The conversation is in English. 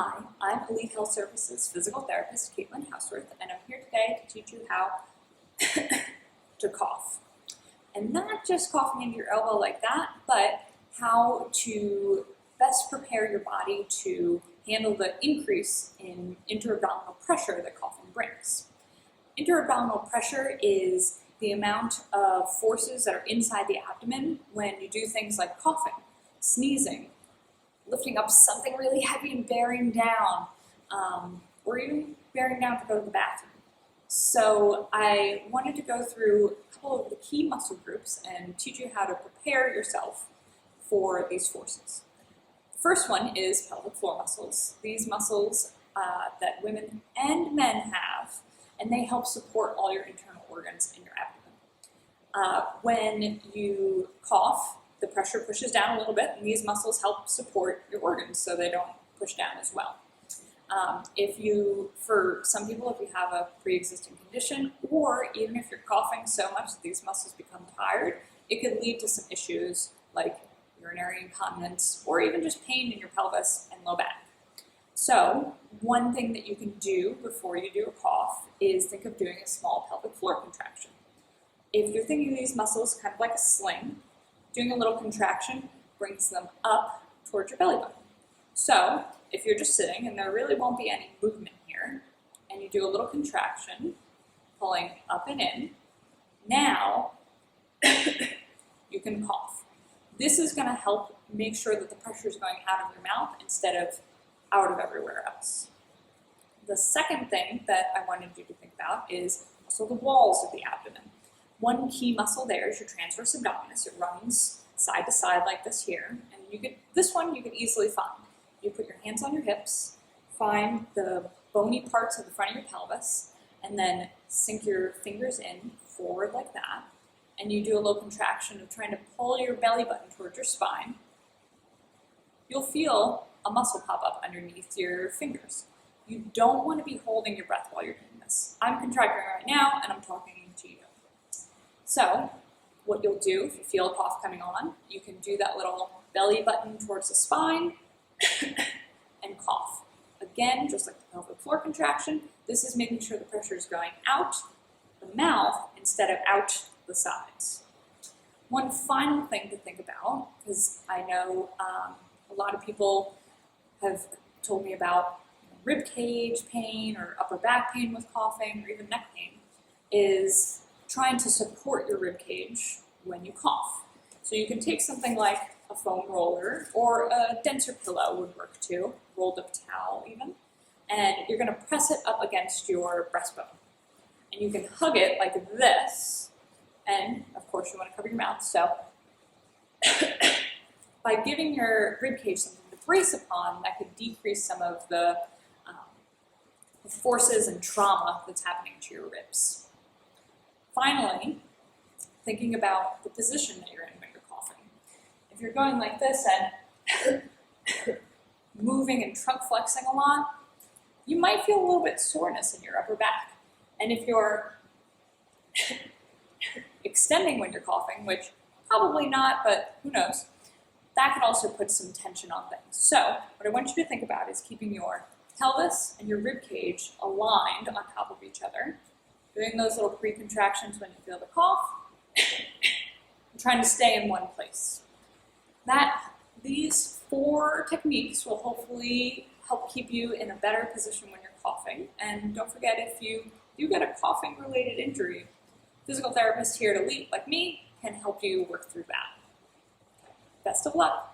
Hi, I'm Elite Health Services physical therapist Caitlin Houseworth, and I'm here today to teach you how to cough. And not just coughing into your elbow like that, but how to best prepare your body to handle the increase in intra-abdominal pressure that coughing brings. Intra-abdominal pressure is the amount of forces that are inside the abdomen when you do things like coughing, sneezing, lifting up something really heavy and bearing down, or even bearing down to go to the bathroom. So I wanted to go through a couple of the key muscle groups and teach you how to prepare yourself for these forces. The first one is pelvic floor muscles. These muscles that women and men have, and they help support all your internal organs in your abdomen. When you cough, the pressure pushes down a little bit, and these muscles help support your organs so they don't push down as well. For some people, if you have a pre-existing condition, or even if you're coughing so much that these muscles become tired, it could lead to some issues like urinary incontinence, or even just pain in your pelvis and low back. So one thing that you can do before you do a cough is think of doing a small pelvic floor contraction. If you're thinking of these muscles kind of like a sling, doing a little contraction brings them up towards your belly button. So if you're just sitting and there really won't be any movement here, and you do a little contraction, pulling up and in, now you can cough. This is going to help make sure that the pressure is going out of your mouth instead of out of everywhere else. The second thing that I wanted you to think about is also the walls of the abdomen. One key muscle there is your transverse abdominis. It runs side to side like this here, and this one you can easily find. You put your hands on your hips, find the bony parts of the front of your pelvis, and then sink your fingers in forward like that, and you do a little contraction of trying to pull your belly button towards your spine. You'll feel a muscle pop up underneath your fingers. You don't want to be holding your breath while you're doing this. I'm contracting right now, and I'm talking to you. So what you'll do, if you feel a cough coming on, you can do that little belly button towards the spine and cough. Again, just like the pelvic floor contraction, this is making sure the pressure is going out the mouth instead of out the sides. One final thing to think about, because I know a lot of people have told me about rib cage pain or upper back pain with coughing or even neck pain, is trying to support your rib cage when you cough. So you can take something like a foam roller, or a denser pillow would work too, rolled up towel even, and you're going to press it up against your breastbone. And you can hug it like this, and of course you want to cover your mouth, so by giving your rib cage something to brace upon, that could decrease some of the forces and trauma that's happening to your ribs. Finally, thinking about the position that you're in when you're coughing. If you're going like this and moving and trunk flexing a lot, you might feel a little bit soreness in your upper back. And if you're extending when you're coughing, which probably not, but who knows, that can also put some tension on things. So what I want you to think about is keeping your pelvis and your rib cage aligned on top of each other, doing those little pre-contractions when you feel the cough, and trying to stay in one place. These 4 techniques will hopefully help keep you in a better position when you're coughing. And don't forget, if you do get a coughing-related injury, physical therapists here at Elite, like me, can help you work through that. Best of luck.